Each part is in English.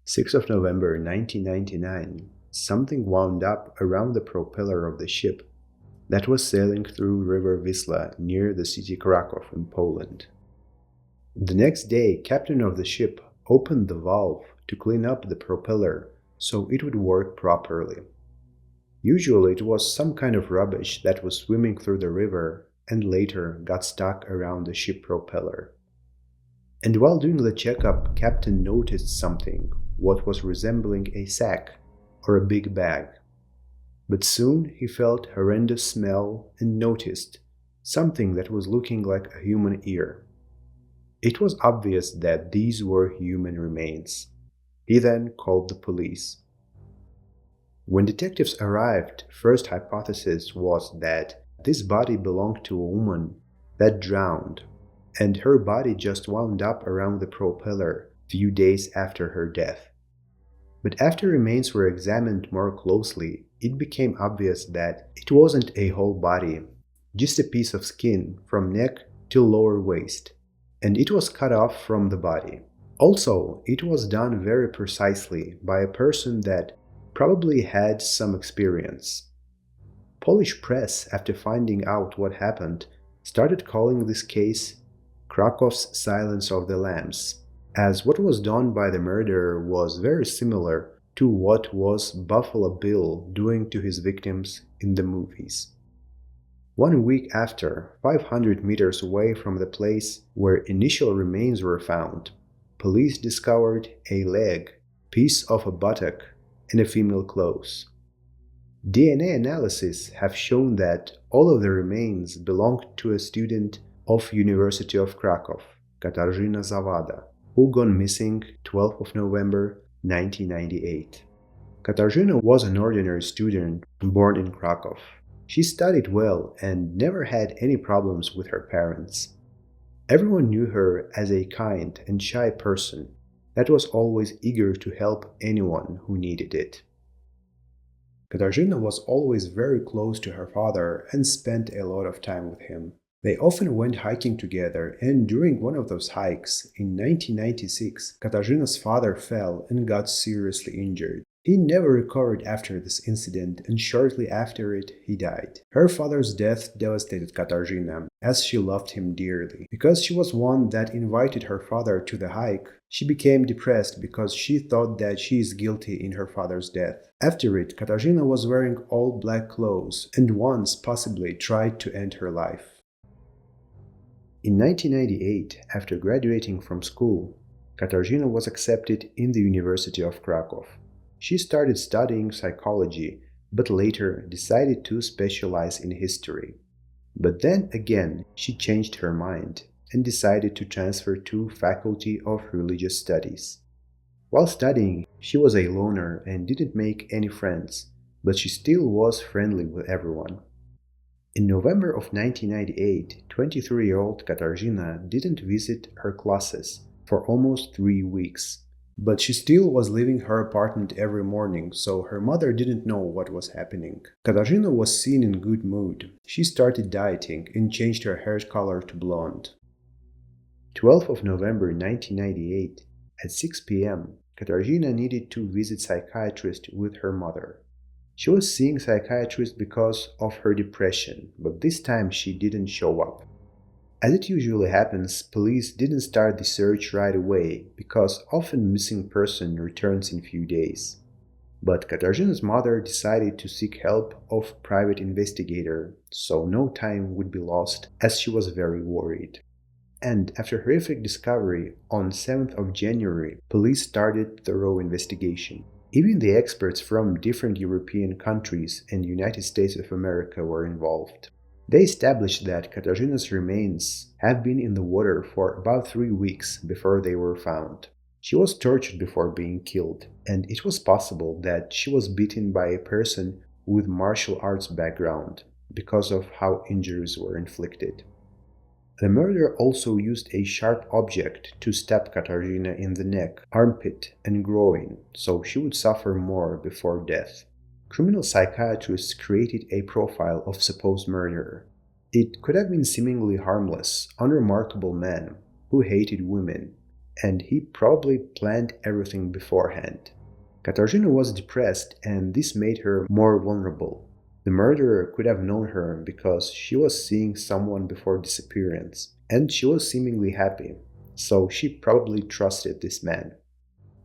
6th of November 1999, something wound up around the propeller of the ship that was sailing through River Wisla near the city Krakow in Poland. The next day, captain of the ship opened the valve to clean up the propeller so it would work properly. Usually it was some kind of rubbish that was swimming through the river and later got stuck around the ship propeller. And while doing the checkup, Captain noticed something, what was resembling a sack or a big bag. But soon he felt horrendous smell and noticed something that was looking like a human ear. It was obvious that these were human remains. He then called the police. When detectives arrived, first hypothesis was that this body belonged to a woman that drowned, and her body just wound up around the propeller few days after her death. But after remains were examined more closely, it became obvious that it wasn't a whole body, just a piece of skin from neck to lower waist, and it was cut off from the body. Also, it was done very precisely by a person that probably had some experience. Polish press, after finding out what happened, started calling this case Krakow's Silence of the Lambs, as what was done by the murderer was very similar to what was Buffalo Bill doing to his victims in the movies. 1 week after, 500 meters away from the place where initial remains were found, police discovered a leg, piece of a buttock, and a female clothes. DNA analysis have shown that all of the remains belonged to a student of University of Krakow, Katarzyna Zowada, who gone missing 12th of November 1998. Katarzyna was an ordinary student born in Krakow. She studied well and never had any problems with her parents. Everyone knew her as a kind and shy person that was always eager to help anyone who needed it. Katarzyna was always very close to her father and spent a lot of time with him. They often went hiking together, and during one of those hikes in 1996, Katarzyna's father fell and got seriously injured. He never recovered after this incident, and shortly after it, he died. Her father's death devastated Katarzyna, as she loved him dearly. Because she was one that invited her father to the hike, she became depressed because she thought that she is guilty in her father's death. After it, Katarzyna was wearing all black clothes and once possibly tried to end her life. In 1998, after graduating from school, Katarzyna was accepted in the University of Krakow. She started studying psychology, but later decided to specialize in history. But then again, she changed her mind and decided to transfer to Faculty of Religious Studies. While studying, she was a loner and didn't make any friends, but she still was friendly with everyone. In November of 1998, 23-year-old Katarzyna didn't visit her classes for almost 3 weeks. But she still was leaving her apartment every morning, so her mother didn't know what was happening. Katarzyna was seen in good mood. She started dieting and changed her hair color to blonde. 12th of November 1998, at 6 p.m., Katarzyna needed to visit psychiatrist with her mother. She was seeing psychiatrist because of her depression, but this time she didn't show up. As it usually happens, police didn't start the search right away because often missing person returns in few days. But Katarzyna's mother decided to seek help of private investigator, so no time would be lost as she was very worried. And after horrific discovery, on 7th of January, police started thorough investigation. Even the experts from different European countries and United States of America were involved. They established that Katarzyna's remains have been in the water for about 3 weeks before they were found. She was tortured before being killed, and it was possible that she was beaten by a person with martial arts background because of how injuries were inflicted. The murderer also used a sharp object to stab Katarzyna in the neck, armpit, and groin, so she would suffer more before death. Criminal psychiatrists created a profile of supposed murderer. It could have been seemingly harmless, unremarkable man who hated women, and he probably planned everything beforehand. Katarzyna was depressed, and this made her more vulnerable. The murderer could have known her because she was seeing someone before disappearance, and she was seemingly happy, so she probably trusted this man.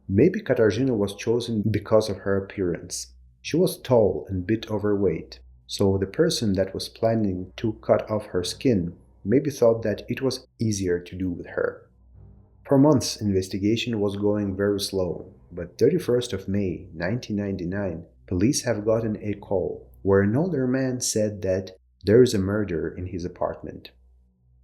Maybe Katarzyna was chosen because of her appearance. She was tall and a bit overweight, so the person that was planning to cut off her skin maybe thought that it was easier to do with her. For months, investigation was going very slow, but 31st of May 1999, police have gotten a call where an older man said that there is a murder in his apartment.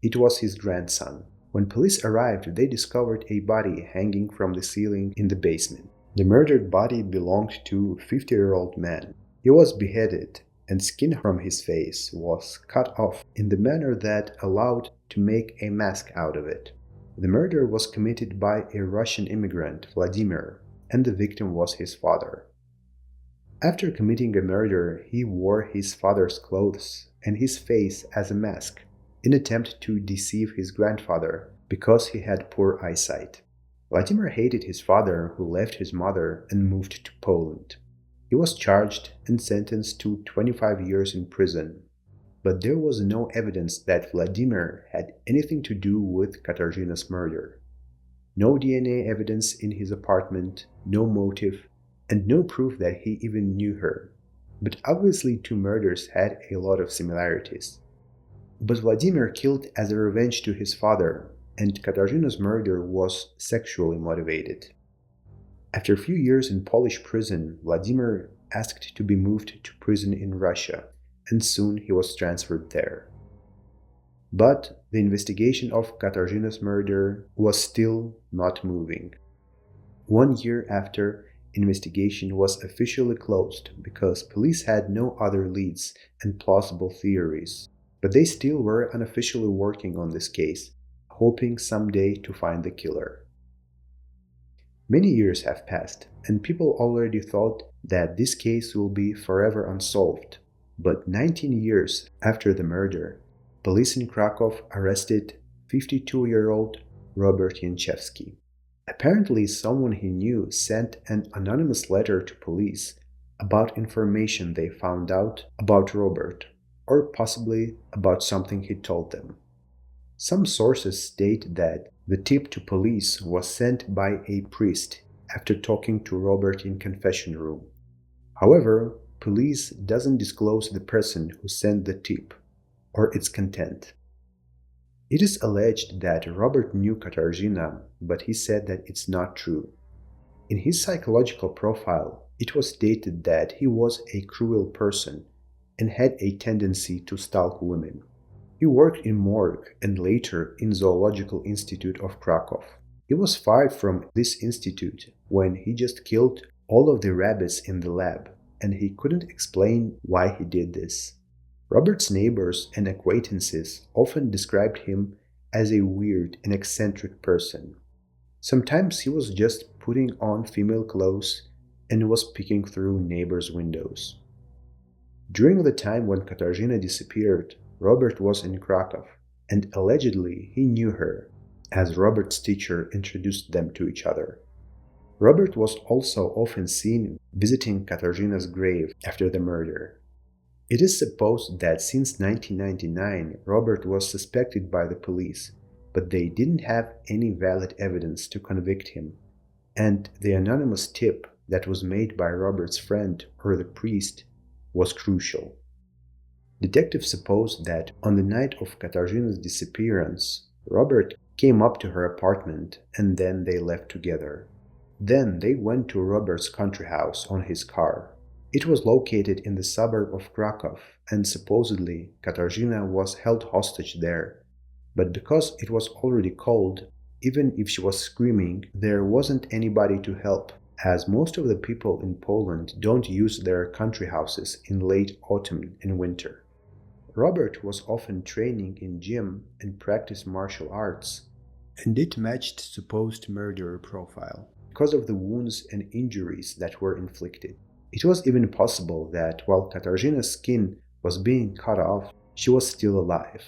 It was his grandson. When police arrived, they discovered a body hanging from the ceiling in the basement. The murdered body belonged to a 50-year-old man. He was beheaded, and skin from his face was cut off in the manner that allowed to make a mask out of it. The murder was committed by a Russian immigrant, Vladimir, and the victim was his father. After committing a murder, he wore his father's clothes and his face as a mask, in an attempt to deceive his grandfather because he had poor eyesight. Vladimir hated his father, who left his mother and moved to Poland. He was charged and sentenced to 25 years in prison, but there was no evidence that Vladimir had anything to do with Katarzyna's murder. No DNA evidence in his apartment, no motive, and no proof that he even knew her. But obviously two murders had a lot of similarities. But Vladimir killed as a revenge to his father, and Katarzyna's murder was sexually motivated. After a few years in Polish prison, Vladimir asked to be moved to prison in Russia, and soon he was transferred there. But the investigation of Katarzyna's murder was still not moving. 1 year after, investigation was officially closed because police had no other leads and plausible theories, but they still were unofficially working on this case, hoping someday to find the killer. Many years have passed, and people already thought that this case will be forever unsolved. But 19 years after the murder, police in Krakow arrested 52-year-old Robert Janczewski. Apparently, someone he knew sent an anonymous letter to police about information they found out about Robert, or possibly about something he told them. Some sources state that the tip to police was sent by a priest after talking to Robert in confession room. However, police doesn't disclose the person who sent the tip or its content. It is alleged that Robert knew Katarzyna, but he said that it's not true. In his psychological profile, it was stated that he was a cruel person and had a tendency to stalk women. He worked in morgue and later in Zoological Institute of Krakow. He was fired from this institute when he just killed all of the rabbits in the lab, and he couldn't explain why he did this. Robert's neighbors and acquaintances often described him as a weird and eccentric person. Sometimes he was just putting on female clothes and was peeking through neighbors' windows. During the time when Katarzyna disappeared, Robert was in Krakow, and allegedly he knew her, as Robert's teacher introduced them to each other. Robert was also often seen visiting Katarzyna's grave after the murder. It is supposed that since 1999, Robert was suspected by the police, but they didn't have any valid evidence to convict him, and the anonymous tip that was made by Robert's friend or the priest was crucial. Detectives supposed that on the night of Katarzyna's disappearance, Robert came up to her apartment and then they left together. Then they went to Robert's country house on his car. It was located in the suburb of Krakow, and supposedly Katarzyna was held hostage there. But because it was already cold, even if she was screaming, there wasn't anybody to help, as most of the people in Poland don't use their country houses in late autumn and winter. Robert was often training in gym and practiced martial arts, and it matched supposed murderer profile because of the wounds and injuries that were inflicted. It was even possible that while Katarzyna's skin was being cut off, she was still alive.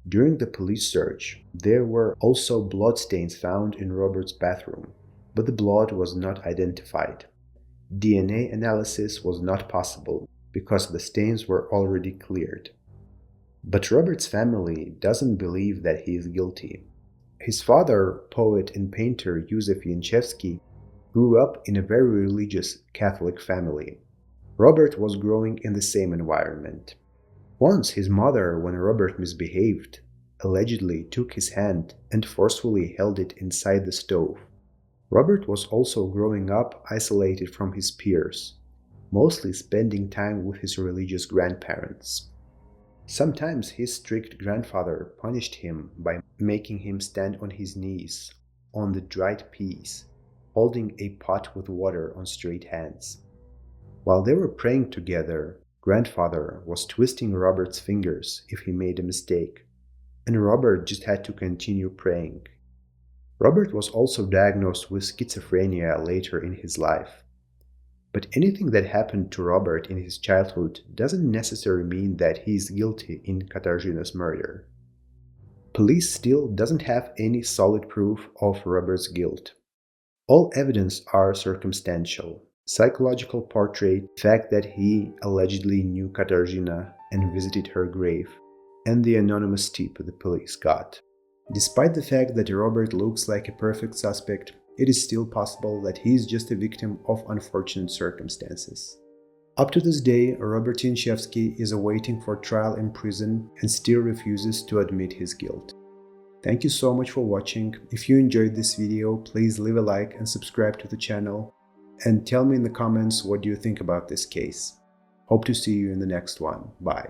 During the police search, there were also bloodstains found in Robert's bathroom, but the blood was not identified. DNA analysis was not possible because the stains were already cleared. But Robert's family doesn't believe that he is guilty. His father, poet and painter Józef Jędrzejewski, grew up in a very religious Catholic family. Robert was growing in the same environment. Once his mother, when Robert misbehaved, allegedly took his hand and forcefully held it inside the stove. Robert was also growing up isolated from his peers, mostly spending time with his religious grandparents. Sometimes his strict grandfather punished him by making him stand on his knees on the dried peas, holding a pot with water on straight hands. While they were praying together, grandfather was twisting Robert's fingers if he made a mistake, and Robert just had to continue praying. Robert was also diagnosed with schizophrenia later in his life. But anything that happened to Robert in his childhood doesn't necessarily mean that he is guilty in Katarzyna's murder. Police still doesn't have any solid proof of Robert's guilt. All evidence are circumstantial. Psychological portrait, fact that he allegedly knew Katarzyna and visited her grave, and the anonymous tip the police got. Despite the fact that Robert looks like a perfect suspect, it is still possible that he is just a victim of unfortunate circumstances. Up to this day, Robert Jędrzejewski is awaiting for trial in prison and still refuses to admit his guilt. Thank you so much for watching. If you enjoyed this video, please leave a like and subscribe to the channel. And tell me in the comments what do you think about this case. Hope to see you in the next one. Bye.